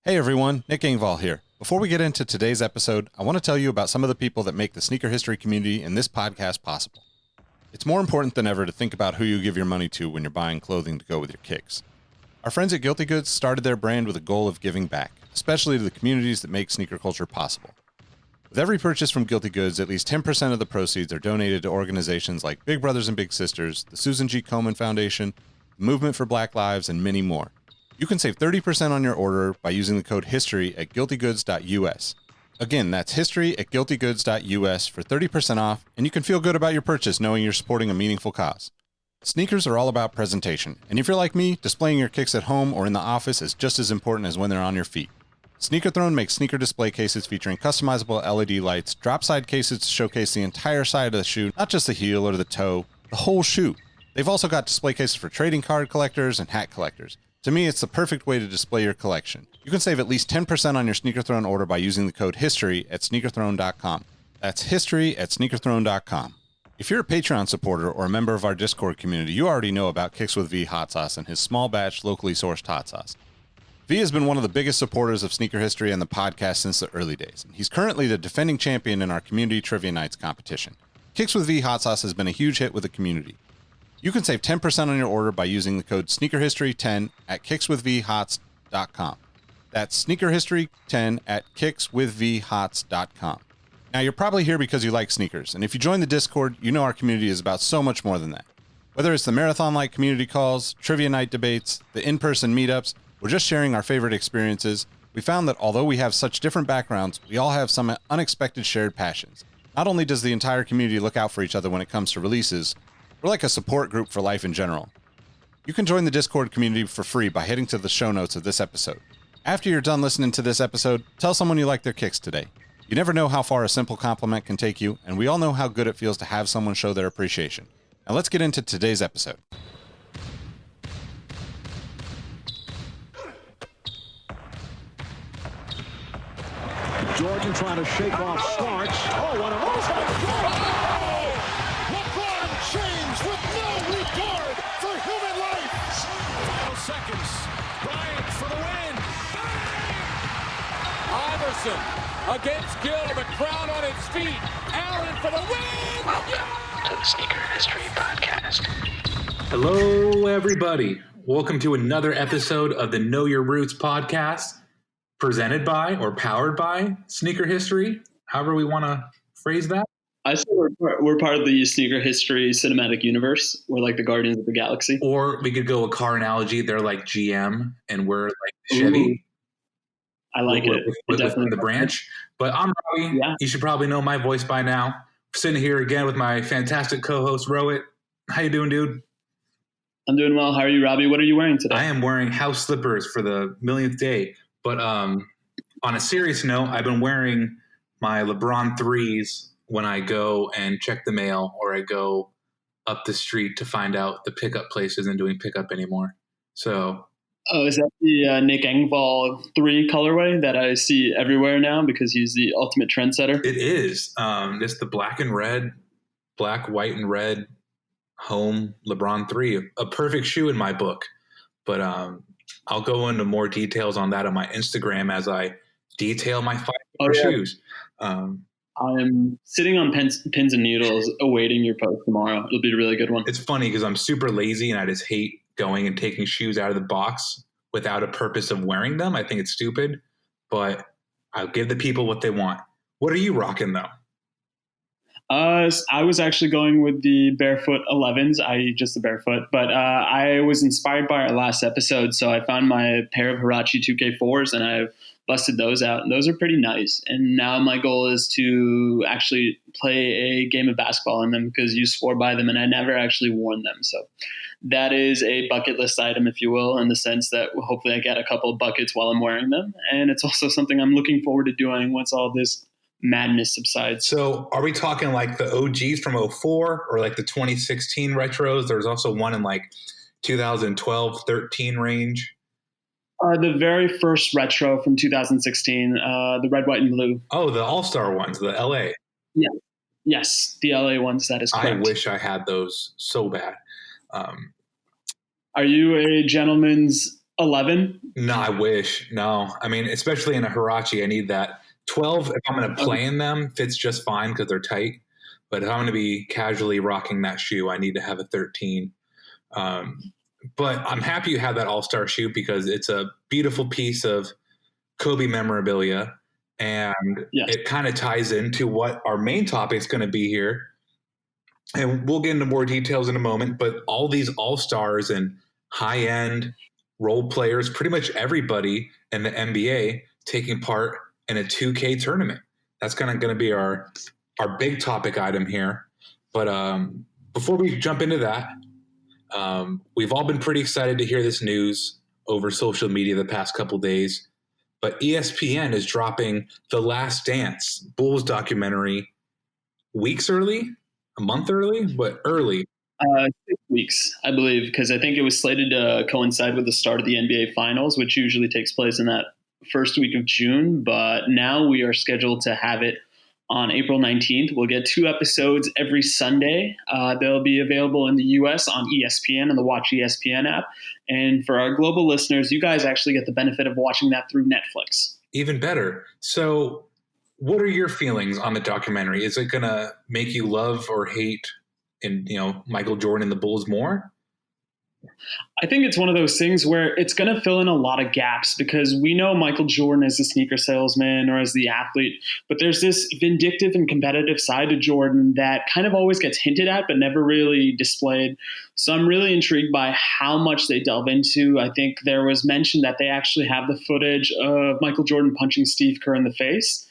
Hey everyone, Nick Engvall here. Before we get into today's episode, I want to tell you about some of the people that make the sneaker history community and this podcast possible. It's more important than ever to think about who you give your money to when you're buying clothing to go with your kicks. Our friends at Guilty Goods started their brand with a goal of giving back, especially to the communities that make sneaker culture possible. With every purchase from Guilty Goods, at least 10% of the proceeds are donated to organizations like Big Brothers and Big Sisters, the Susan G. Komen Foundation, the Movement for Black Lives, and many more. You can save 30% on your order by using the code HISTORY at guiltygoods.us. Again, that's history at guiltygoods.us for 30% off, and you can feel good about your purchase knowing you're supporting a meaningful cause. Sneakers are all about presentation, and if you're like me, displaying your kicks at home or in the office is just as important as when they're on your feet. Sneaker Throne makes sneaker display cases featuring customizable LED lights, drop-side cases to showcase the entire side of the shoe, not just the heel or the toe, the whole shoe. They've also got display cases for trading card collectors and hat collectors. To me, it's the perfect way to display your collection. You can save at least 10% on your Sneaker Throne order by using the code HISTORY at sneakerthrone.com. That's history at sneakerthrone.com. If you're a Patreon supporter or a member of our Discord community, you already know about Kicks with V hot sauce and his small batch, locally sourced hot sauce. V has been one of the biggest supporters of sneaker history and the podcast since the early days. He's currently the defending champion in our community trivia nights competition. Kicks with V hot sauce has been a huge hit with the community. You can save 10% on your order by using the code SneakerHistory10 at kickswithvhots.com. That's SneakerHistory10 at kickswithvhots.com. Now, you're probably here because you like sneakers, and if you join the Discord, you know our community is about so much more than that. Whether it's the marathon-like community calls, trivia night debates, the in-person meetups, or just sharing our favorite experiences, we found that although we have such different backgrounds, we all have some unexpected shared passions. Not only does the entire community look out for each other when it comes to releases, we're like a support group for life in general. You can join the Discord community for free by heading to the show notes of this episode. After you're done listening to this episode, tell someone you like their kicks today. You never know how far a simple compliment can take you, and we all know how good it feels to have someone show their appreciation. Now let's get into today's episode. Jordan trying to shake off Starks. Oh, what a move! Bryant for the win. Iverson against Gill, the crowd on its feet. Allen for the win. Welcome to the Sneaker History Podcast. Hello, everybody. Welcome to another episode of the Know Your Roots podcast, presented by or powered by Sneaker History, however we want to phrase that. I say we're part of the Sneaker History cinematic universe. We're like the Guardians of the Galaxy. Or we could go a car analogy. They're like GM, and we're like Chevy. Ooh, I like it. With the branch. But I'm Robbie. Yeah. You should probably know my voice by now. Sitting here again with my fantastic co-host, Rohit. How you doing, dude? I'm doing well. How are you, Robbie? What are you wearing today? I am wearing house slippers for the millionth day. But on a serious note, I've been wearing my LeBron 3s when I go and check the mail, or I go up the street to find out the pickup place isn't doing pickup anymore. So, is that the Nick Engvall 3 colorway that I see everywhere now because he's the ultimate trendsetter? It is. It's the black, white, and red home LeBron 3, a perfect shoe in my book. But I'll go into more details on that on my Instagram as I detail my 5 shoes. I'm sitting on pins and needles awaiting your post tomorrow. It'll be a really good one. It's funny because I'm super lazy and I just hate going and taking shoes out of the box without a purpose of wearing them. I think it's stupid, but I'll give the people what they want. What are you rocking though? I was actually going with the barefoot 11s. Just the barefoot, but I was inspired by our last episode. So I found my pair of Huarache 2K4s and I've busted those out, and those are pretty nice. And now my goal is to actually play a game of basketball in them because you swore by them and I never actually worn them. So that is a bucket list item, if you will, in the sense that hopefully I get a couple of buckets while I'm wearing them. And it's also something I'm looking forward to doing once all this madness subsides. So are we talking like the OGs from 04 or like the 2016 retros? There's also one in like 2012, 13 range. The very first retro from 2016, the red, white, and blue. Oh, the All-Star ones, the LA. Yeah. Yes, the LA ones, that is correct. I wish I had those so bad. Are you a gentleman's 11? No, I wish. No. I mean, especially in a Hirachi, I need that. 12, if I'm going to play in them, fits just fine because they're tight. But if I'm going to be casually rocking that shoe, I need to have a 13. But I'm happy you have that all-star shoe because it's a beautiful piece of Kobe memorabilia. And it kind of ties into what our main topic is going to be here. And we'll get into more details in a moment. But all these all-stars and high-end role players, pretty much everybody in the NBA taking part in a 2K tournament. That's kind of going to be our big topic item here. But before we jump into that, we've all been pretty excited to hear this news over social media the past couple of days. But ESPN is dropping The Last Dance Bulls documentary weeks early, a month early, but early. 6 weeks, I believe, because I think it was slated to coincide with the start of the NBA Finals, which usually takes place in that first week of June. But now we are scheduled to have it on April 19th. We'll get 2 episodes every Sunday. They'll be available in the U.S. on ESPN and the Watch ESPN app. And for our global listeners, you guys actually get the benefit of watching that through Netflix. Even better. So what are your feelings on the documentary? Is it going to make you love or hate Michael Jordan and the Bulls more? I think it's one of those things where it's going to fill in a lot of gaps because we know Michael Jordan as the sneaker salesman or as the athlete, but there's this vindictive and competitive side to Jordan that kind of always gets hinted at but never really displayed. So I'm really intrigued by how much they delve into. I think there was mention that they actually have the footage of Michael Jordan punching Steve Kerr in the face.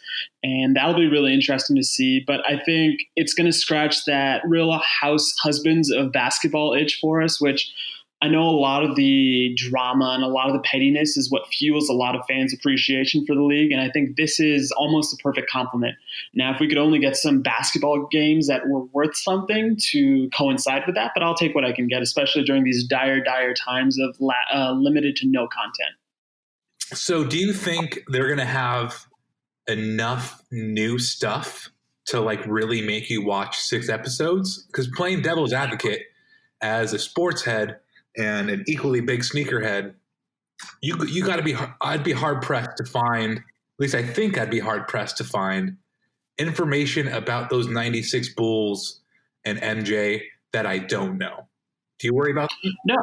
And that'll be really interesting to see. But I think it's going to scratch that real house husbands of basketball itch for us, which I know a lot of the drama and a lot of the pettiness is what fuels a lot of fans' appreciation for the league. And I think this is almost a perfect complement. Now, if we could only get some basketball games that were worth something to coincide with that, but I'll take what I can get, especially during these dire times of limited to no content. So do you think they're going to have enough new stuff to really make you watch 6 episodes? Because playing devil's advocate as a sports head and an equally big sneakerhead, you got to be. I'd be hard pressed to find. At least I think I'd be hard pressed to find information about those '96 Bulls and MJ that I don't know. Do you worry about that? No.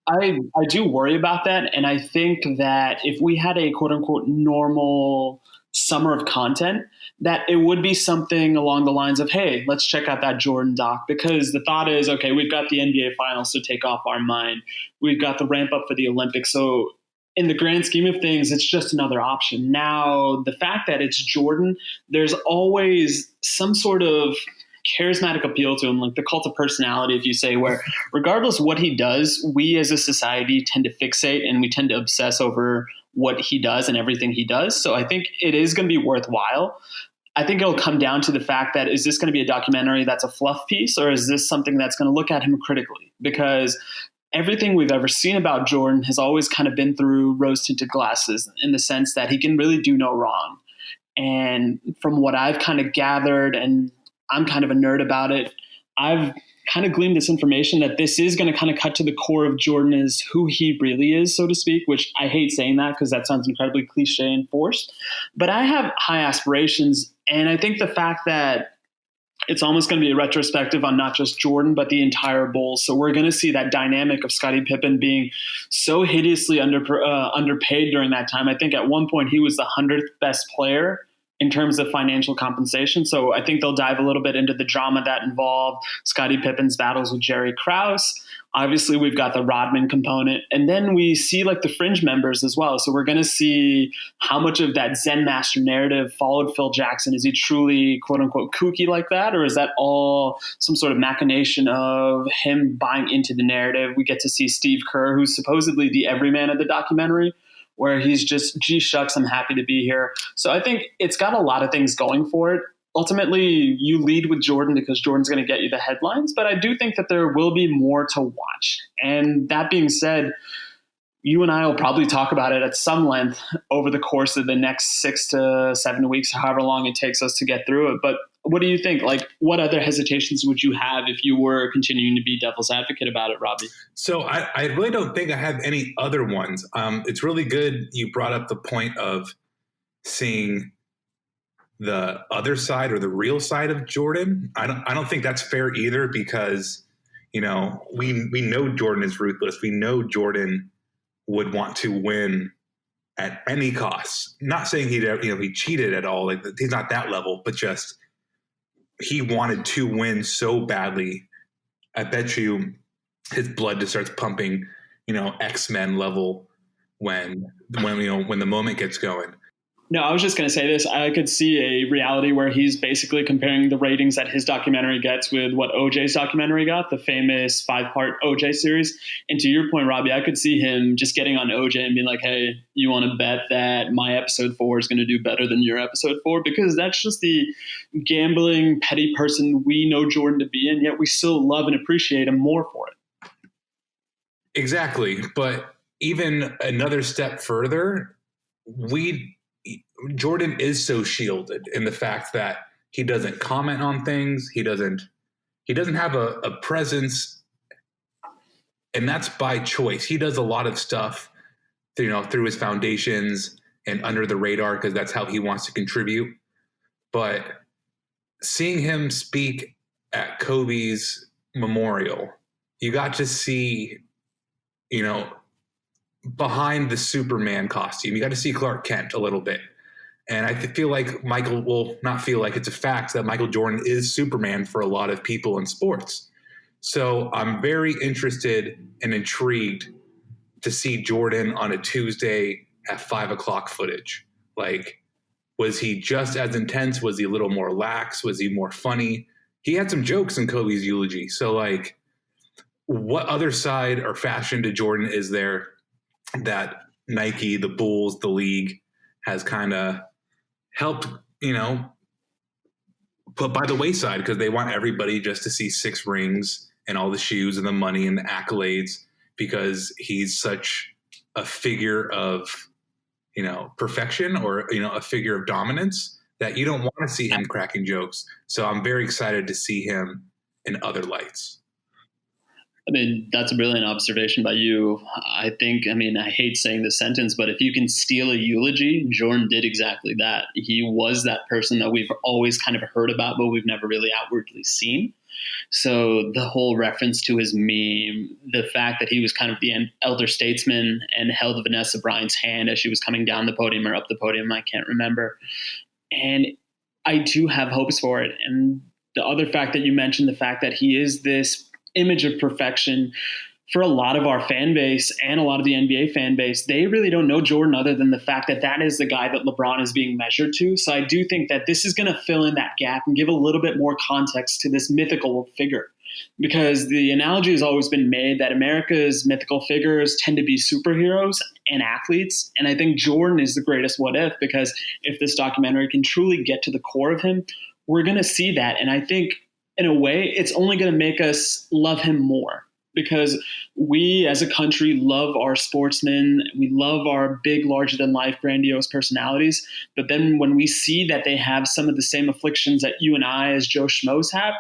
I do worry about that, and I think that if we had a quote-unquote normal summer of content, that it would be something along the lines of, hey, let's check out that Jordan doc, because the thought is, okay, we've got the NBA Finals to take off our mind. We've got the ramp up for the Olympics. So in the grand scheme of things, it's just another option. Now, the fact that it's Jordan, there's always some sort of charismatic appeal to him, like the cult of personality, if you say, where regardless what he does, we as a society tend to fixate and we tend to obsess over what he does and everything he does. So I think it is going to be worthwhile. I think it'll come down to the fact that, is this going to be a documentary that's a fluff piece, or is this something that's going to look at him critically? Because everything we've ever seen about Jordan has always kind of been through rose-tinted glasses, in the sense that he can really do no wrong. And from what I've kind of gathered, and I'm kind of a nerd about it, I've kind of gleaned this information that this is going to kind of cut to the core of Jordan as who he really is, so to speak, which I hate saying that because that sounds incredibly cliche and forced. But I have high aspirations, and I think the fact that it's almost going to be a retrospective on not just Jordan, but the entire Bulls. So we're going to see that dynamic of Scottie Pippen being so hideously underpaid during that time. I think at one point he was the 100th best player in terms of financial compensation. So I think they'll dive a little bit into the drama that involved Scottie Pippen's battles with Jerry Krause. Obviously, we've got the Rodman component. And then we see like the fringe members as well. So we're going to see how much of that Zen master narrative followed Phil Jackson. Is he truly, quote unquote, kooky like that? Or is that all some sort of machination of him buying into the narrative? We get to see Steve Kerr, who's supposedly the everyman of the documentary, where he's just, gee shucks, I'm happy to be here. So I think it's got a lot of things going for it. Ultimately, you lead with Jordan because Jordan's going to get you the headlines, but I do think that there will be more to watch. And that being said, you and I will probably talk about it at some length over the course of the next 6 to 7 weeks, however long it takes us to get through it. But What do you think? Like, what other hesitations would you have if you were continuing to be devil's advocate about it, Robbie? So I really don't think I have any other ones. It's really good you brought up the point of seeing the other side or the real side of Jordan. I don't think that's fair either, because we know Jordan is ruthless. We know Jordan would want to win at any cost. Not saying he cheated at all. Like, he's not that level, but just he wanted to win so badly. I bet you his blood just starts pumping, X-Men level when the moment gets going. No, I was just going to say this. I could see a reality where he's basically comparing the ratings that his documentary gets with what OJ's documentary got, the famous 5-part OJ series. And to your point, Robbie, I could see him just getting on OJ and being like, hey, you want to bet that my episode 4 is going to do better than your episode 4? Because that's just the gambling, petty person we know Jordan to be, and yet we still love and appreciate him more for it. Exactly. But even another step further, Jordan is so shielded in the fact that he doesn't comment on things. He doesn't have a presence, and that's by choice. He does a lot of stuff, through his foundations and under the radar, because that's how he wants to contribute. But seeing him speak at Kobe's memorial, you got to see, behind the Superman costume, you got to see Clark Kent a little bit. And I feel like it's a fact that Michael Jordan is Superman for a lot of people in sports. So I'm very interested and intrigued to see Jordan on a Tuesday at 5:00 footage. Like, was he just as intense? Was he a little more lax? Was he more funny? He had some jokes in Kobe's eulogy. So, like, what other side or fashion to Jordan is there that Nike, the Bulls, the league has kind of helped, put by the wayside, because they want everybody just to see 6 rings and all the shoes and the money and the accolades, because he's such a figure of, perfection, or, a figure of dominance, that you don't want to see him cracking jokes. So I'm very excited to see him in other lights. I mean, that's a brilliant observation by you. I hate saying this sentence, but if you can steal a eulogy, Jordan did exactly that. He was that person that we've always kind of heard about, but we've never really outwardly seen. So the whole reference to his meme, the fact that he was kind of the elder statesman and held Vanessa Bryant's hand as she was coming down the podium or up the podium, I can't remember. And I do have hopes for it. And the other fact that you mentioned, the fact that he is this image of perfection for a lot of our fan base and a lot of the NBA fan base, they really don't know Jordan other than the fact that that is the guy that LeBron is being measured to. So I do think that this is going to fill in that gap and give a little bit more context to this mythical figure, because the analogy has always been made that America's mythical figures tend to be superheroes and athletes. And I think Jordan is the greatest what if, because if this documentary can truly get to the core of him, we're going to see that. And I think in a way, it's only going to make us love him more, because we as a country love our sportsmen. We love our big, larger-than-life, grandiose personalities. But then when we see that they have some of the same afflictions that you and I as Joe Schmoes have,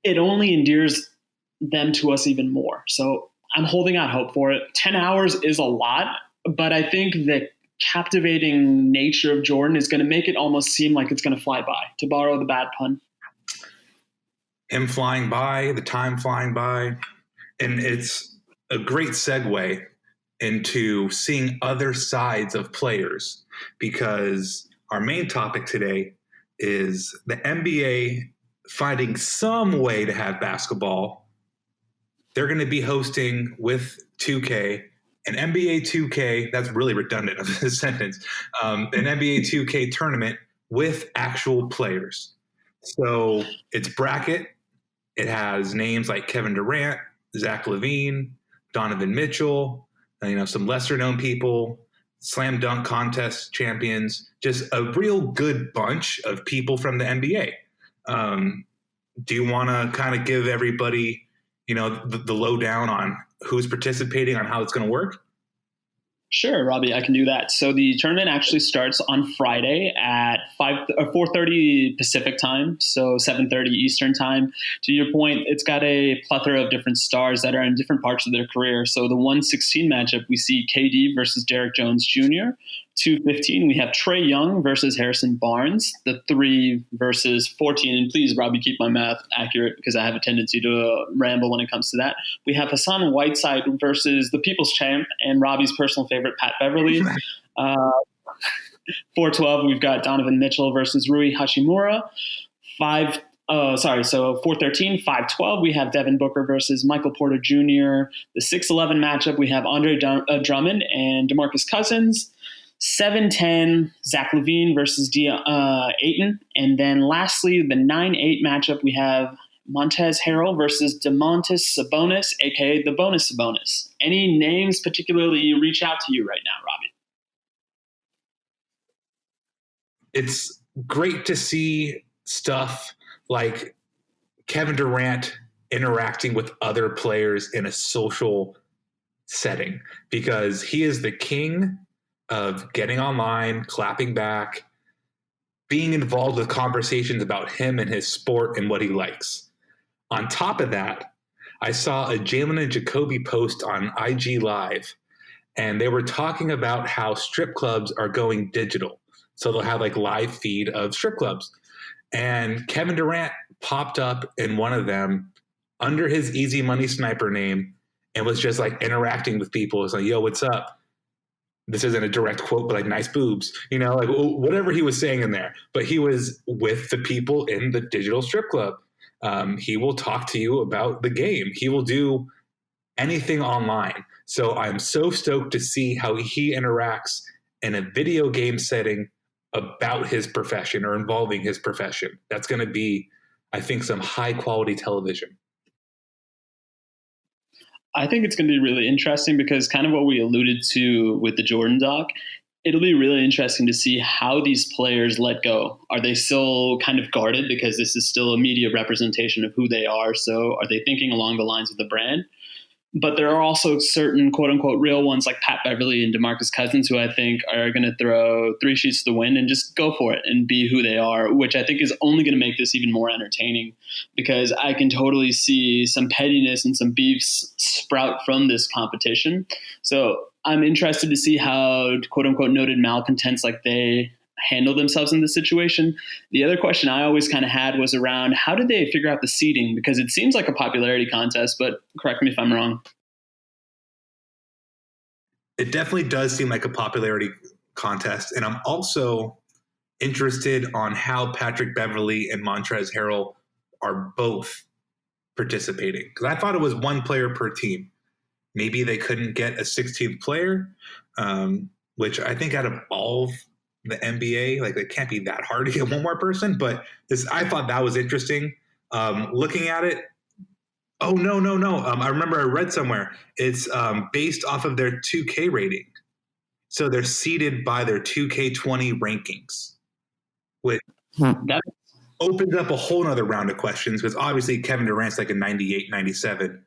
it only endears them to us even more. So I'm holding out hope for it. 10 hours is a lot, but I think the captivating nature of Jordan is going to make it almost seem like it's going to fly by, to borrow the bad pun. Him flying by, the time flying by. And it's a great segue into seeing other sides of players, because our main topic today is the NBA finding some way to have basketball. They're going to be hosting with 2K, an NBA 2K, that's really redundant of this sentence, an NBA 2K tournament with actual players. So it's bracket. It has names like Kevin Durant, Zach Lavine, Donovan Mitchell, some lesser known people, slam dunk contest champions, just a real good bunch of people from the NBA. Do you want to kind of give everybody, the lowdown on who's participating, on how it's going to work? Sure, Robbie, I can do that. So the tournament actually starts on Friday at 4:30 Pacific time, so 7:30 Eastern time. To your point, it's got a plethora of different stars that are in different parts of their career. So the 116 matchup, we see KD versus Derrick Jones Jr. 2:15, we have Trae Young versus Harrison Barnes. The 3 versus 14, and please, Robbie, keep my math accurate because I have a tendency to ramble when it comes to that. We have Hassan Whiteside versus the People's Champ and Robbie's personal favorite, Pat Beverly. 4:12, we've got Donovan Mitchell versus Rui Hachimura. 4:13, 5:12, we have Devin Booker versus Michael Porter Jr. The 6:11 matchup, we have Andre Drummond and Demarcus Cousins. 7:10, Zach Lavine versus Ayton. And then lastly, the 9-8 matchup, we have Harrell versus Domantas Sabonis, a.k.a. the bonus Sabonis. Any names particularly reach out to you right now, Robbie? It's great to see stuff like Kevin Durant interacting with other players in a social setting, because he is the king of getting online, clapping back, being involved with conversations about him and his sport and what he likes. On top of that, I saw a Jalen and Jacoby post on IG Live, and they were talking about how strip clubs are going digital. So they'll have like live feed of strip clubs. And Kevin Durant popped up in one of them under his Easy Money Sniper name and was just like interacting with people. It's like, yo, what's up? This isn't a direct quote, but like nice boobs, like whatever he was saying in there. But he was with the people in the digital strip club. He will talk to you about the game. He will do anything online. So I'm so stoked to see how he interacts in a video game setting about his profession or involving his profession. That's going to be, I think, some high quality television. I think it's going to be really interesting because kind of what we alluded to with the Jordan doc, it'll be really interesting to see how these players let go. Are they still kind of guarded because this is still a media representation of who they are? So are they thinking along the lines of the brand? But there are also certain quote unquote real ones like Pat Beverly and Demarcus Cousins who I think are going to throw 3 sheets to the wind and just go for it and be who they are, which I think is only going to make this even more entertaining because I can totally see some pettiness and some beefs sprout from this competition. So I'm interested to see how quote unquote noted malcontents like they handle themselves in this situation. The other question I always kind of had was around how did they figure out the seeding? Because it seems like a popularity contest, but correct me if I'm wrong. It definitely does seem like a popularity contest. And I'm also interested on how Patrick Beverly and Montrezl Harrell are both participating. Because I thought it was 1 player per team. Maybe they couldn't get a 16th player, which I think out of all of the NBA, like it can't be that hard to get 1 more person. But I thought that was interesting. Looking at it, oh, no. I remember I read somewhere it's based off of their 2K rating. So they're seeded by their 2K20 rankings, which That opens up a whole nother round of questions because obviously Kevin Durant's like a 98, 97.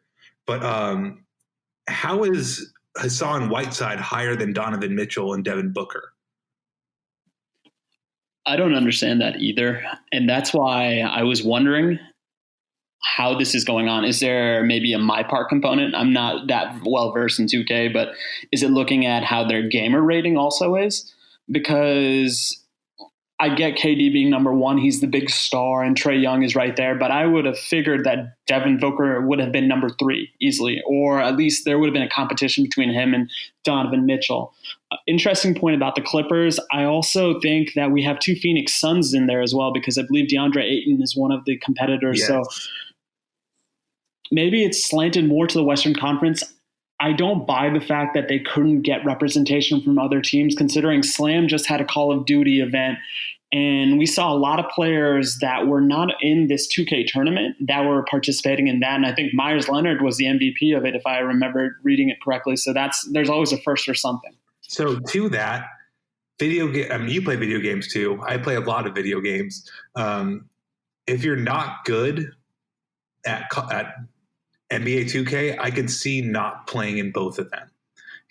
But how is Hassan Whiteside higher than Donovan Mitchell and Devin Booker? I don't understand that either. And that's why I was wondering how this is going on. Is there maybe a my part component? I'm not that well versed in 2K, but is it looking at how their gamer rating also is? Because I get KD being number 1. He's the big star and Trae Young is right there. But I would have figured that Devin Booker would have been number 3 easily, or at least there would have been a competition between him and Donovan Mitchell. Interesting point about the Clippers. I also think that we have 2 Phoenix Suns in there as well because I believe Deandre Ayton is one of the competitors. Yes. So maybe it's slanted more to the Western Conference. I don't buy the fact that they couldn't get representation from other teams, considering Slam just had a Call of Duty event. And we saw a lot of players that were not in this 2K tournament that were participating in that. And I think Myers Leonard was the MVP of it, if I remember reading it correctly. So there's always a first or something. So to that, you play video games too. I play a lot of video games. If you're not good at NBA 2K, I could see not playing in both of them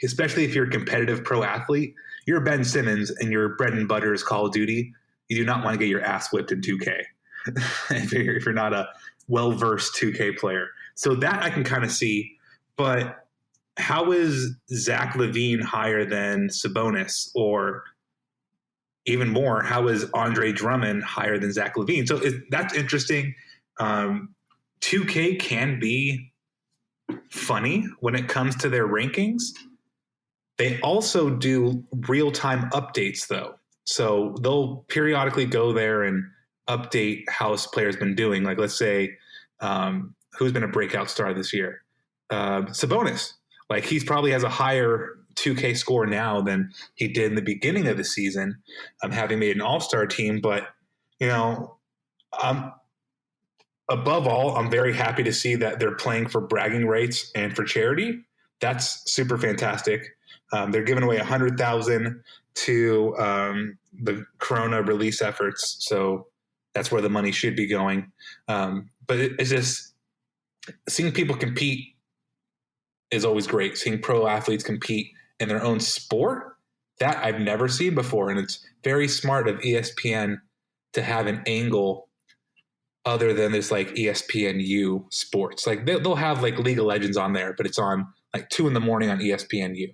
especially if you're a competitive pro athlete. You're Ben Simmons and your bread and butter is Call of Duty. You do not want to get your ass whipped in 2K if you're not a well-versed 2K player. So that I can kind of see. But how is Zach Lavine higher than Sabonis? Or even more, how is Andre Drummond higher than Zach Lavine? So that's interesting. 2K can be funny when it comes to their rankings. They also do real-time updates, though. So they'll periodically go there and update how a player's been doing. Like, let's say, who's been a breakout star this year? Sabonis. Like, he's probably has a higher 2K score now than he did in the beginning of the season, having made an all-star team. But, above all, I'm very happy to see that they're playing for bragging rights and for charity. That's super fantastic. They're giving away $100,000 to the Corona relief efforts, so that's where the money should be going. But it's just seeing people compete is always great. Seeing pro athletes compete in their own sport, that I've never seen before, and it's very smart of ESPN to have an angle other than this like ESPNU sports. Like they'll have like League of Legends on there, but it's on like 2 a.m. on ESPNU.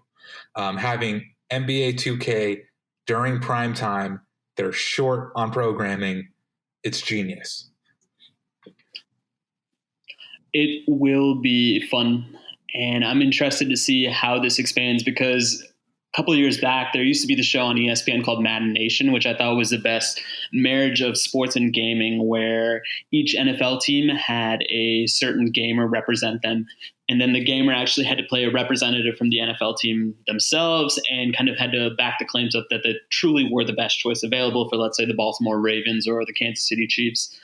Having NBA 2K during prime time, they're short on programming. It's genius. It will be fun, and I'm interested to see how this expands because a couple of years back, there used to be the show on ESPN called Madden Nation, which I thought was the best marriage of sports and gaming, where each NFL team had a certain gamer represent them. And then the gamer actually had to play a representative from the NFL team themselves and kind of had to back the claims up that they truly were the best choice available for, let's say, the Baltimore Ravens or the Kansas City Chiefs.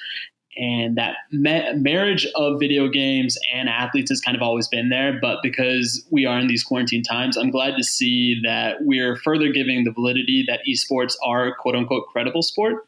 And that marriage of video games and athletes has kind of always been there. But because we are in these quarantine times, I'm glad to see that we're further giving the validity that esports are a quote unquote credible sport.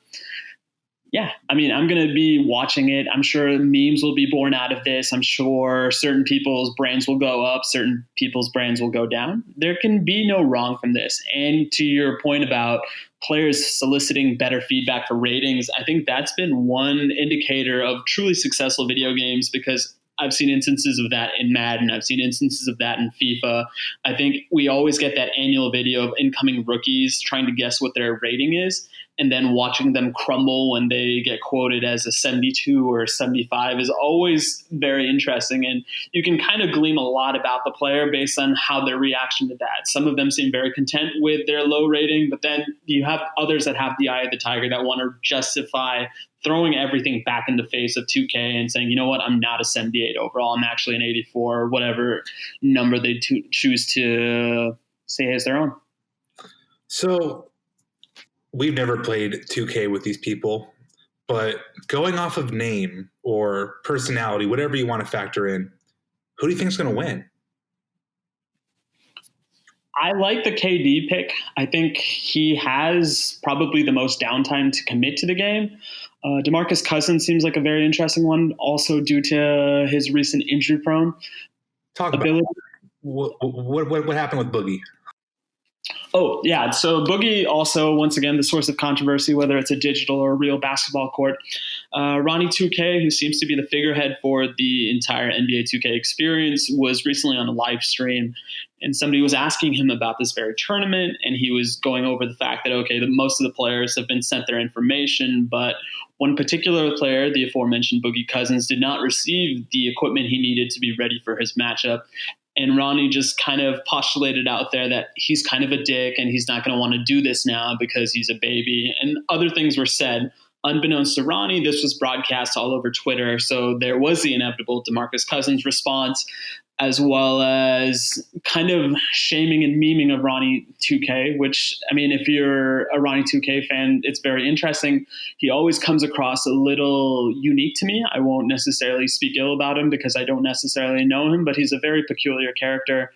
Yeah, I mean, I'm going to be watching it. I'm sure memes will be born out of this. I'm sure certain people's brands will go up, certain people's brands will go down. There can be no wrong from this. And to your point about players soliciting better feedback for ratings, I think that's been one indicator of truly successful video games, because I've seen instances of that in Madden. I've seen instances of that in FIFA. I think we always get that annual video of incoming rookies trying to guess what their rating is, and then watching them crumble when they get quoted as a 72 or 75 is always very interesting. And you can kind of glean a lot about the player based on how their reaction to that. Some of them seem very content with their low rating, but then you have others that have the eye of the tiger that want to justify throwing everything back in the face of 2K and saying, you know what, I'm not a 78 overall. I'm actually an 84 or whatever number they choose to say as their own. So we've never played 2K with these people, but going off of name or personality, whatever you want to factor in, who do you think is going to win? I like the KD pick. I think he has probably the most downtime to commit to the game. Demarcus Cousins seems like a very interesting one, also due to his recent injury-prone ability. What happened with Boogie? Oh, yeah. So Boogie also, once again, the source of controversy, whether it's a digital or a real basketball court. Ronnie 2K, who seems to be the figurehead for the entire NBA 2K experience, was recently on a live stream, and somebody was asking him about this very tournament, and he was going over the fact that, okay, most of the players have been sent their information, but one particular player, the aforementioned Boogie Cousins, did not receive the equipment he needed to be ready for his matchup. And Ronnie just kind of postulated out there that he's kind of a dick and he's not going to want to do this now because he's a baby. And other things were said. Unbeknownst to Ronnie, this was broadcast all over Twitter. So there was the inevitable DeMarcus Cousins response, as well as kind of shaming and memeing of Ronnie 2K, which, I mean, if you're a Ronnie 2K fan, it's very interesting. He always comes across a little unique to me. I won't necessarily speak ill about him because I don't necessarily know him, but he's a very peculiar character.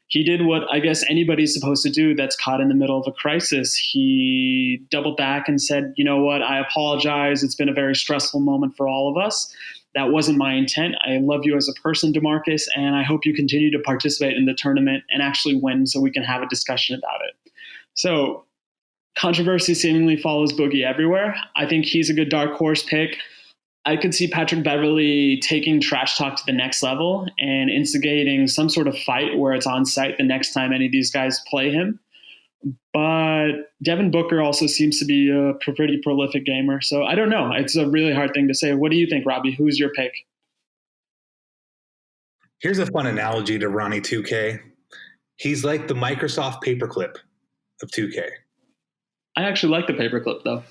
He did what I guess anybody's supposed to do that's caught in the middle of a crisis. He doubled back and said, you know what, I apologize. It's been a very stressful moment for all of us. That wasn't my intent. I love you as a person, Demarcus, and I hope you continue to participate in the tournament and actually win so we can have a discussion about it. So controversy seemingly follows Boogie everywhere. I think he's a good dark horse pick. I could see Patrick Beverly taking trash talk to the next level and instigating some sort of fight where it's on site the next time any of these guys play him. But Devin Booker also seems to be a pretty prolific gamer. So I don't know. It's a really hard thing to say. What do you think, Robbie? Who's your pick? Here's a fun analogy to Ronnie 2K. He's like the Microsoft paperclip of 2K. I actually like the paperclip, though.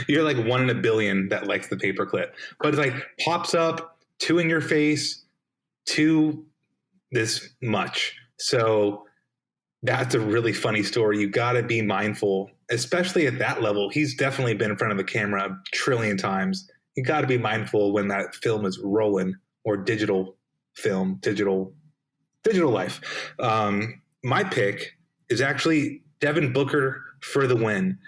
You're like 1 in a billion that likes the paperclip. But it's like pops up, 2 in your face, 2 this much. So that's a really funny story. You got to be mindful, especially at that level. He's definitely been in front of a camera a trillion times. You got to be mindful when that film is rolling, or digital film, digital life. My pick is actually Devin Booker for the win.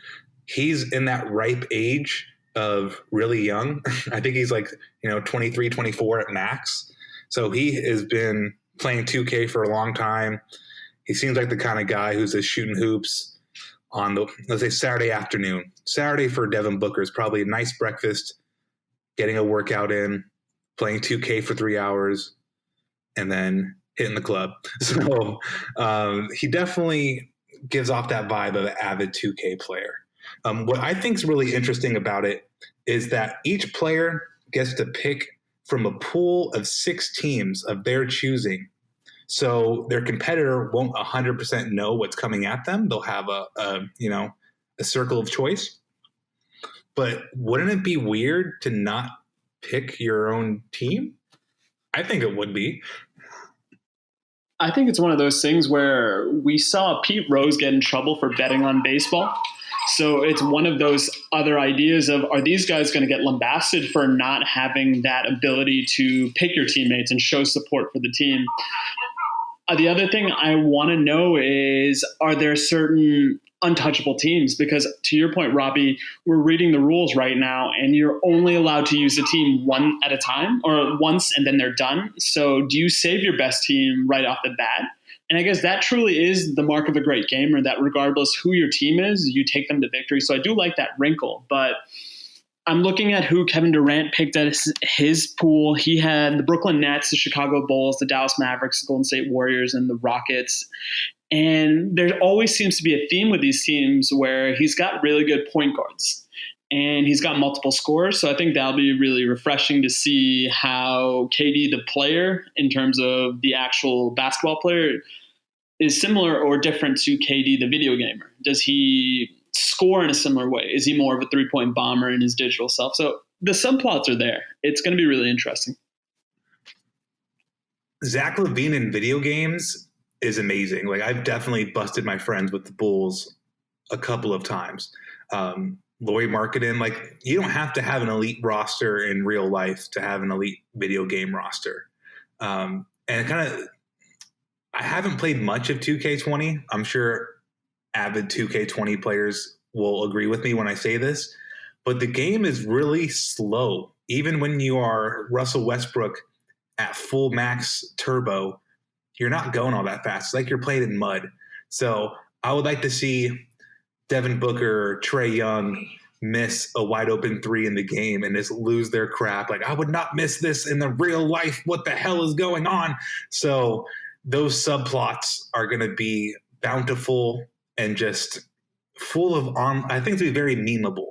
He's in that ripe age of really young. I think he's like, 23, 24 at max. So he has been playing 2K for a long time. He seems like the kind of guy who's just shooting hoops on the, let's say, Saturday afternoon. Saturday for Devin Booker is probably a nice breakfast, getting a workout in, playing 2K for 3 hours, and then hitting the club. So he definitely gives off that vibe of an avid 2K player. What I think is really interesting about it is that each player gets to pick from a pool of 6 teams of their choosing. So their competitor won't 100% know what's coming at them. They'll have a circle of choice. But wouldn't it be weird to not pick your own team? I think it would be. I think it's one of those things where we saw Pete Rose get in trouble for betting on baseball. So it's one of those other ideas of, are these guys going to get lambasted for not having that ability to pick your teammates and show support for the team? The other thing I want to know is, are there certain untouchable teams? Because to your point, Robbie, we're reading the rules right now and you're only allowed to use a team one at a time, or once and then they're done. So do you save your best team right off the bat? And I guess that truly is the mark of a great gamer, that regardless who your team is, you take them to victory. So I do like that wrinkle, but I'm looking at who Kevin Durant picked as his pool. He had the Brooklyn Nets, the Chicago Bulls, the Dallas Mavericks, the Golden State Warriors, and the Rockets. And there always seems to be a theme with these teams where he's got really good point guards and he's got multiple scorers. So I think that'll be really refreshing to see how KD, the player, in terms of the actual basketball player, is similar or different to KD, the video gamer. Does he score in a similar way? Is he more of a three-point bomber in his digital self? So the subplots are there. It's going to be really interesting. Zach Lavine in video games is amazing. Like, I've definitely busted my friends with the Bulls a couple of times. Laurie Marketing, like, you don't have to have an elite roster in real life to have an elite video game roster. And I haven't played much of 2K20. I'm sure avid 2K20 players will agree with me when I say this, but the game is really slow. Even when you are Russell Westbrook at full max turbo, you're not going all that fast. It's like you're playing in mud. So I would like to see Devin Booker or Trae Young miss a wide open 3 in the game and just lose their crap. Like, I would not miss this in the real life. What the hell is going on? So those subplots are going to be bountiful and just full of I think it's going to be very memeable.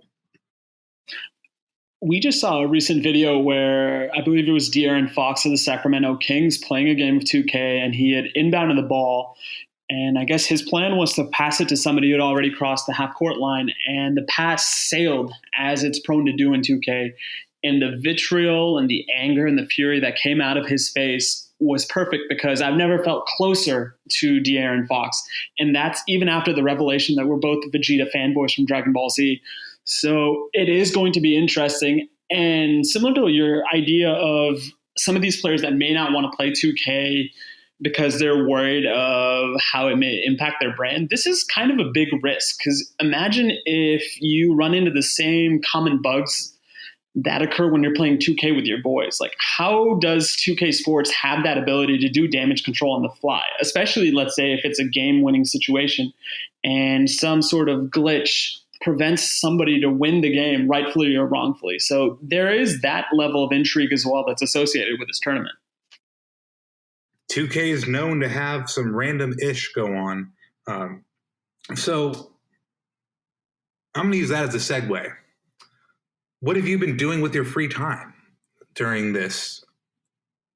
We just saw a recent video where I believe it was De'Aaron Fox of the Sacramento Kings playing a game of 2K, and he had inbounded the ball. And I guess his plan was to pass it to somebody who had already crossed the half-court line, and the pass sailed, as it's prone to do in 2K. And the vitriol and the anger and the fury that came out of his face was perfect, because I've never felt closer to De'Aaron Fox. And that's even after the revelation that we're both Vegeta fanboys from Dragon Ball Z. So it is going to be interesting. And similar to your idea of some of these players that may not want to play 2K because they're worried of how it may impact their brand, this is kind of a big risk. Because imagine if you run into the same common bugs that occur when you're playing 2K with your boys. Like, how does 2K Sports have that ability to do damage control on the fly? Especially, let's say, if it's a game-winning situation and some sort of glitch prevents somebody to win the game rightfully or wrongfully. So there is that level of intrigue as well that's associated with this tournament. 2K is known to have some random-ish go on. So I'm going to use that as a segue. What have you been doing with your free time during this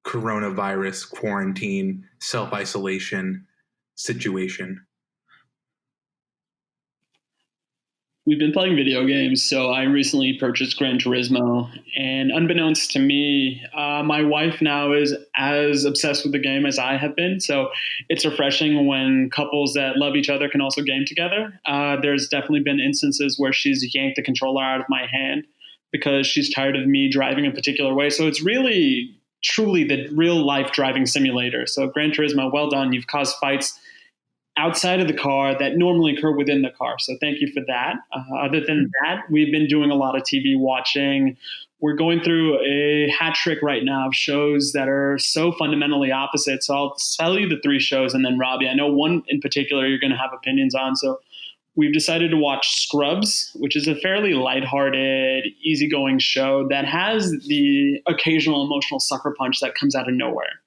coronavirus, quarantine, self-isolation situation? We've been playing video games, so I recently purchased Gran Turismo, and unbeknownst to me, my wife now is as obsessed with the game as I have been, so it's refreshing when couples that love each other can also game together. There's definitely been instances where she's yanked the controller out of my hand because she's tired of me driving a particular way, so it's really, truly the real-life driving simulator. So Gran Turismo, well done. You've caused fights outside of the car that normally occur within the car. So thank you for that. Other than that, we've been doing a lot of TV watching. We're going through a hat trick right now of shows that are so fundamentally opposite. So I'll tell you the 3 shows, and then Robbie, I know one in particular you're going to have opinions on. So we've decided to watch Scrubs, which is a fairly lighthearted, easygoing show that has the occasional emotional sucker punch that comes out of nowhere.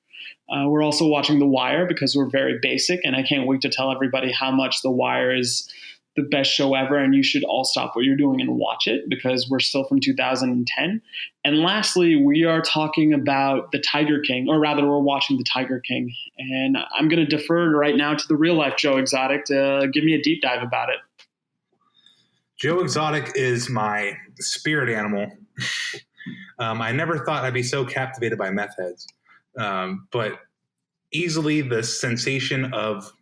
We're also watching The Wire because we're very basic, and I can't wait to tell everybody how much The Wire is the best show ever, and you should all stop what you're doing and watch it because we're still from 2010. And lastly, we are talking about The Tiger King, or rather we're watching The Tiger King. And I'm going to defer right now to the real-life Joe Exotic to give me a deep dive about it. Joe Exotic is my spirit animal. I never thought I'd be so captivated by meth heads. But easily the sensation of,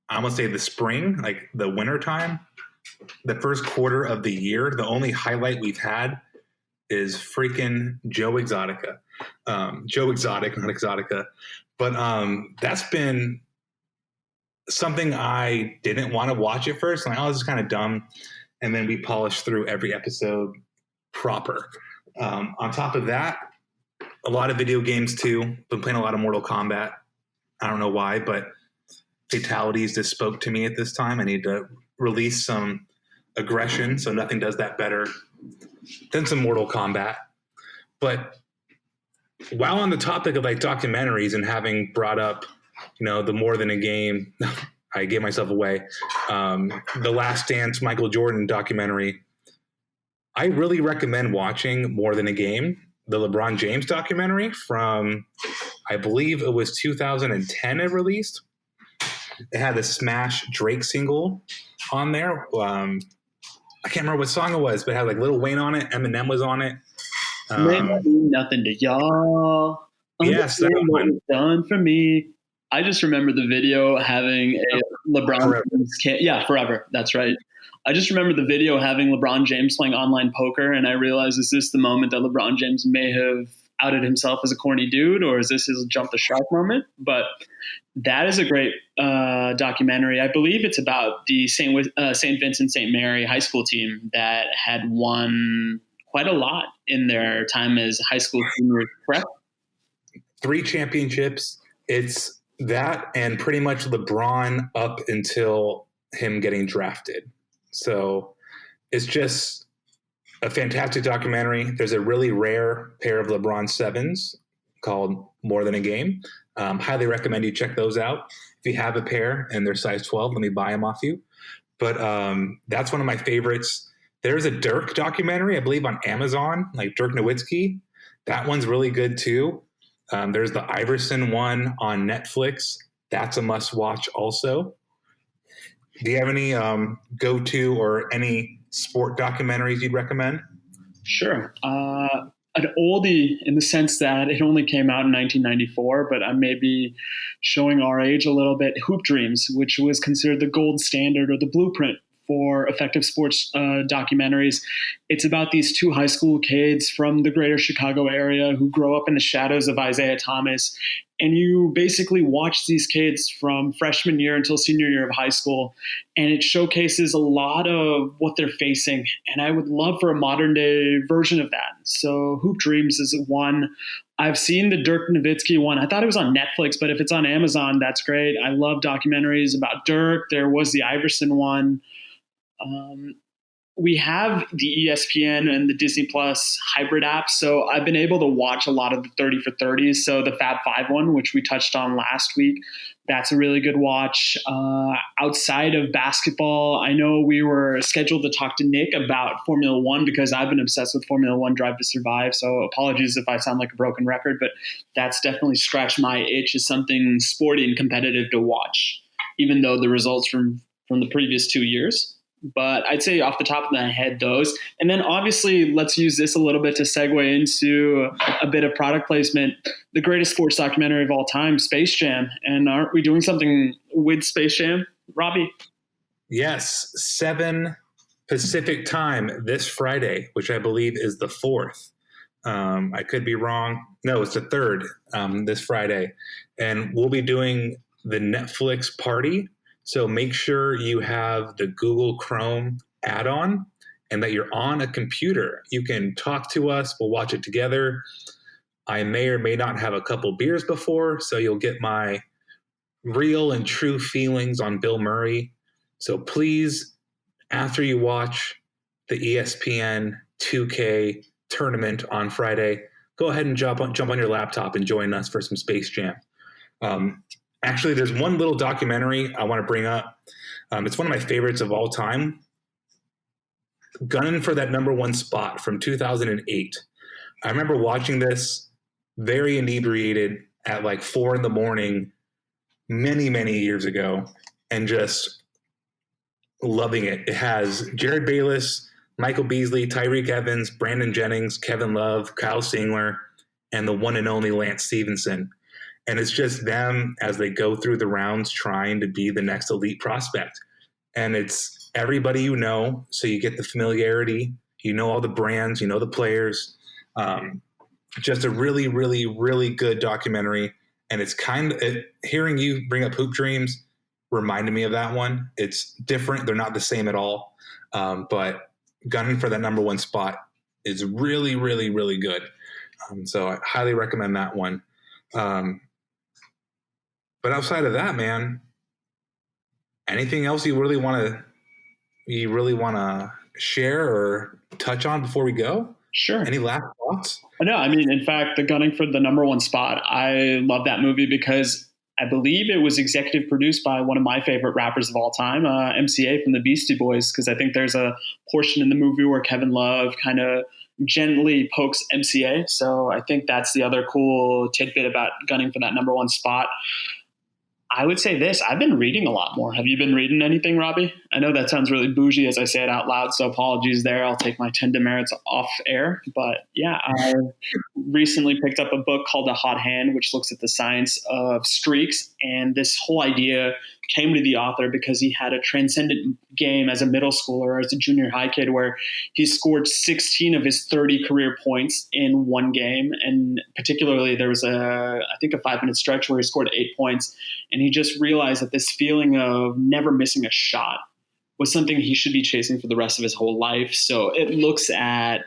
I'm going to say the spring, like the winter time, the first quarter of the year, the only highlight we've had is freaking Joe Exotica. Joe Exotic, not Exotica. But that's been something I didn't want to watch at first. Like, oh, this is kind of dumb. And then we polished through every episode proper. On top of that, a lot of video games too. Been playing a lot of Mortal Kombat. I don't know why, but fatalities just spoke to me at this time. I need to release some aggression, so nothing does that better than some Mortal Kombat. But while on the topic of like documentaries and having brought up, the More Than a Game, I gave myself away. The Last Dance Michael Jordan documentary. I really recommend watching More Than a Game. The LeBron James documentary from, I believe it was 2010 it released. It had the Smash Drake single on there. I can't remember what song it was, but it had like Lil Wayne on it. Eminem was on it. May not mean nothing to y'all. Yes, that what one. it's done for me. I just remember the video having a LeBron Forever. James Forever. That's right. I just remember the video having LeBron James playing online poker, and I realized, is this the moment that LeBron James may have outed himself as a corny dude, or is this his jump the shark moment? But that is a great documentary. I believe it's about the St. Vincent St. Mary high school team that had won quite a lot in their time as high school seniors, correct? 3 championships. It's that and pretty much LeBron up until him getting drafted. So it's just a fantastic documentary. There's a really rare pair of LeBron 7s called More Than a Game. Highly recommend you check those out. If you have a pair and they're size 12, let me buy them off you. But that's one of my favorites. There's a Dirk documentary, I believe, on Amazon, like Dirk Nowitzki. That one's really good too. There's the Iverson one on Netflix. That's a must-watch also. Do you have any go-to or any sport documentaries you'd recommend? Sure. An oldie in the sense that it only came out in 1994, but I may be showing our age a little bit. Hoop Dreams, which was considered the gold standard or the blueprint for effective sports documentaries. It's about these two high school kids from the greater Chicago area who grow up in the shadows of Isaiah Thomas. And you basically watch these kids from freshman year until senior year of high school. And it showcases a lot of what they're facing. And I would love for a modern day version of that. So Hoop Dreams is one. I've seen the Dirk Nowitzki one. I thought it was on Netflix, but if it's on Amazon, that's great. I love documentaries about Dirk. There was the Iverson one. We have the ESPN and the Disney Plus hybrid app. So I've been able to watch a lot of the 30 for 30s. So the Fab Five one, which we touched on last week, that's a really good watch. Outside of basketball, I know we were scheduled to talk to Nick about Formula One because I've been obsessed with Formula One Drive to Survive. So apologies if I sound like a broken record, but that's definitely scratched my itch as something sporty and competitive to watch, even though the results from the previous 2 years. But I'd say off the top of my head, those. And then obviously, let's use this a little bit to segue into a bit of product placement. The greatest sports documentary of all time, Space Jam. And aren't we doing something with Space Jam, Robbie? Yes, 7 Pacific time this Friday, which I believe is the 4th. I could be wrong. No, it's the 3rd this Friday. And we'll be doing the Netflix party. So make sure you have the Google Chrome add-on and that you're on a computer. You can talk to us. We'll watch it together. I may or may not have a couple beers before, so you'll get my real and true feelings on Bill Murray. So please, after you watch the ESPN 2K tournament on Friday, go ahead and jump on your laptop and join us for some Space Jam. Actually, there's one little documentary I want to bring up. It's one of my favorites of all time. Gunning for that number 1 spot from 2008. I remember watching this very inebriated at like 4 a.m. many, many years ago and just loving it. It has Jared Bayless, Michael Beasley, Tyreek Evans, Brandon Jennings, Kevin Love, Kyle Singler, and the one and only Lance Stevenson. And it's just them as they go through the rounds trying to be the next elite prospect. And it's everybody you know, so you get the familiarity. You know all the brands, you know the players. Just a really, really, really good documentary. And it's hearing you bring up Hoop Dreams reminded me of that one. It's different. They're not the same at all. But gunning for that number 1 spot is really, really, really good. So I highly recommend that one. But outside of that, man, anything else you really want to share or touch on before we go? Sure. Any last thoughts? No, I mean, in fact, the gunning for the number 1 spot, I love that movie because I believe it was executive produced by one of my favorite rappers of all time, MCA from the Beastie Boys, because I think there's a portion in the movie where Kevin Love kind of gently pokes MCA. So I think that's the other cool tidbit about gunning for that number 1 spot. I would say this. I've been reading a lot more. Have you been reading anything, Robbie? I know that sounds really bougie as I say it out loud, so apologies there. I'll take my 10 demerits off air. But yeah, I recently picked up a book called The Hot Hand, which looks at the science of streaks. And this whole idea came to the author because he had a transcendent game as a middle schooler or as a junior high kid where he scored 16 of his 30 career points in one game. And particularly there was I think a 5-minute stretch where he scored 8 points. And he just realized that this feeling of never missing a shot was something he should be chasing for the rest of his whole life. So it looks at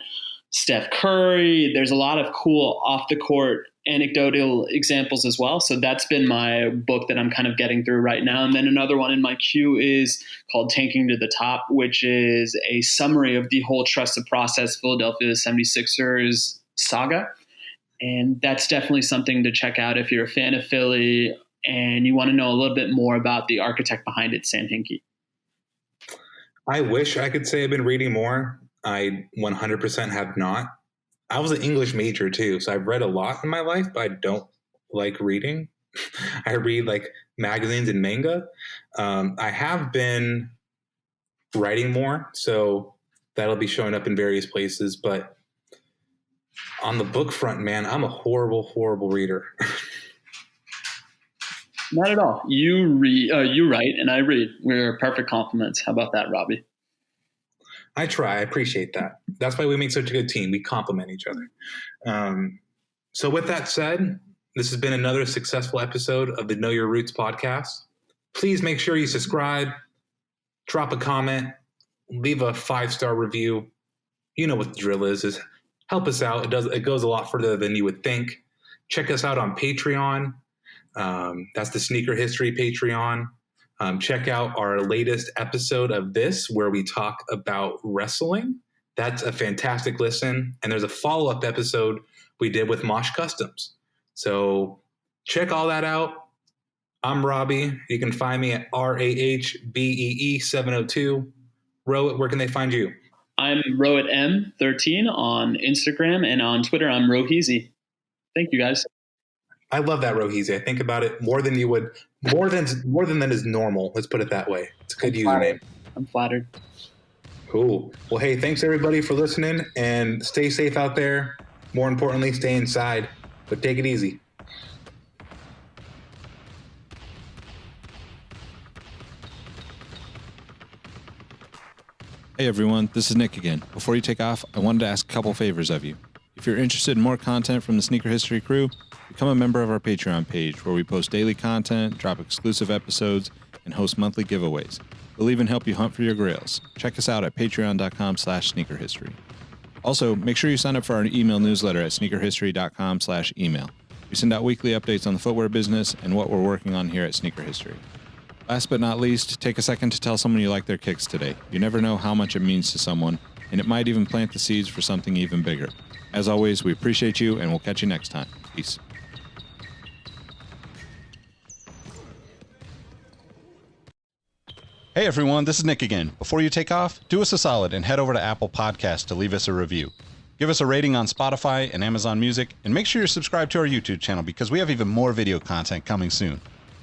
Steph Curry. There's a lot of cool off the court anecdotal examples as well. So that's been my book that I'm kind of getting through right now. And then another one in my queue is called Tanking to the Top, which is a summary of the whole trusted process Philadelphia 76ers saga. And that's definitely something to check out if you're a fan of Philly and you want to know a little bit more about the architect behind it, Sam Hinkie. I wish I could say I've been reading more. I 100% have not. I was an English major too, so I've read a lot in my life, but I don't like reading. I read like magazines and manga. I have been writing more, so that'll be showing up in various places. But on the book front, man, I'm a horrible, horrible reader. Not at all. You write, and I read. We're perfect compliments. How about that, Robbie? I try. I appreciate that. That's why we make such a good team. We complement each other. So with that said, this has been another successful episode of the Know Your Roots podcast. Please make sure you subscribe, drop a comment, leave a 5-star review. You know what the drill is help us out. It goes a lot further than you would think. Check us out on Patreon. That's the Sneaker History Patreon. Check out our latest episode of this where we talk about wrestling. That's a fantastic listen. And there's a follow-up episode we did with Mosh Customs. So check all that out. I'm Robbie. You can find me at RAHBEE702. Rohit, where can they find you? I'm Rohit M13 on Instagram, and on Twitter, I'm Roheezy. Thank you, guys. I love that, Roheezy. I think about it more than you would, more than that is normal. Let's put it that way. It's a good username. I'm flattered. Cool. Well, hey, thanks everybody for listening, and stay safe out there. More importantly, stay inside, but take it easy. Hey everyone, this is Nick again. Before you take off, I wanted to ask a couple favors of you. If you're interested in more content from the Sneaker History crew, become a member of our Patreon page where we post daily content, drop exclusive episodes, and host monthly giveaways. We'll even help you hunt for your grails. Check us out at patreon.com/sneakerhistory. Also, make sure you sign up for our email newsletter at sneakerhistory.com/email. We send out weekly updates on the footwear business and what we're working on here at Sneaker History. Last but not least, take a second to tell someone you like their kicks today. You never know how much it means to someone, and it might even plant the seeds for something even bigger. As always, we appreciate you, and we'll catch you next time. Peace. Hey everyone, this is Nick again. Before you take off, do us a solid and head over to Apple Podcasts to leave us a review. Give us a rating on Spotify and Amazon Music, and make sure you're subscribed to our YouTube channel because we have even more video content coming soon.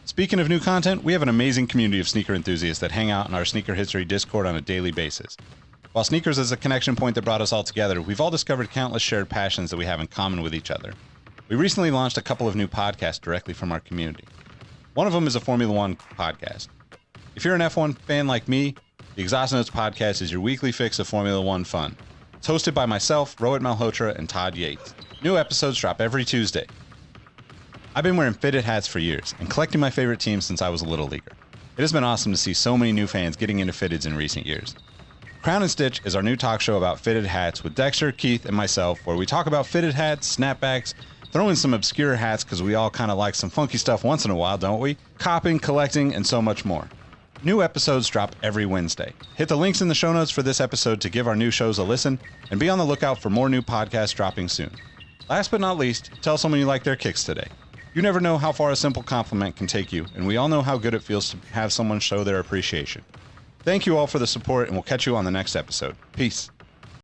Speaking of new content, we have an amazing community of sneaker enthusiasts that hang out in our Sneaker History Discord on a daily basis. While sneakers is a connection point that brought us all together, we've all discovered countless shared passions that we have in common with each other. We recently launched a couple of new podcasts directly from our community. One of them is a Formula One podcast. If you're an F1 fan like me, the Exhaust Notes podcast is your weekly fix of Formula One fun. It's hosted by myself, Rohit Malhotra, and Todd Yates. New episodes drop every Tuesday. I've been wearing fitted hats for years and collecting my favorite teams since I was a little leaguer. It has been awesome to see so many new fans getting into fitteds in recent years. Crown and Stitch is our new talk show about fitted hats with Dexter, Keith, and myself, where we talk about fitted hats, snapbacks, throw in some obscure hats because we all kind of like some funky stuff once in a while, don't we? Copping, collecting, and so much more. New episodes drop every Wednesday. Hit the links in the show notes for this episode to give our new shows a listen, and be on the lookout for more new podcasts dropping soon. Last but not least, tell someone you like their kicks today. You never know how far a simple compliment can take you, and we all know how good it feels to have someone show their appreciation. Thank you all for the support, and we'll catch you on the next episode. Peace.